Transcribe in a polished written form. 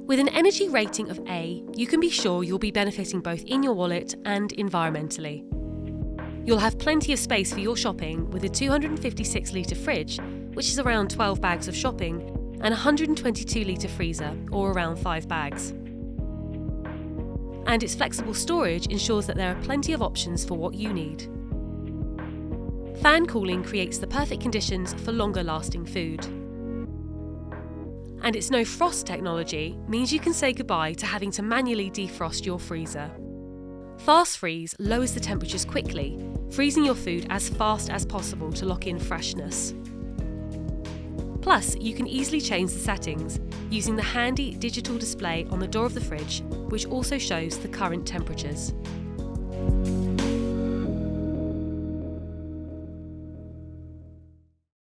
With an energy rating of A, you can be sure you'll be benefiting both in your wallet and environmentally. You'll have plenty of space for your shopping with a 256-litre fridge, which is around 12 bags of shopping, and a 122-litre freezer, or around 5 bags. And its flexible storage ensures that there are plenty of options for what you need. Fan cooling creates the perfect conditions for longer-lasting food. And its no frost technology means you can say goodbye to having to manually defrost your freezer. Fast freeze lowers the temperatures quickly, freezing your food as fast as possible to lock in freshness. Plus, you can easily change the settings using the handy digital display on the door of the fridge, which also shows the current temperatures.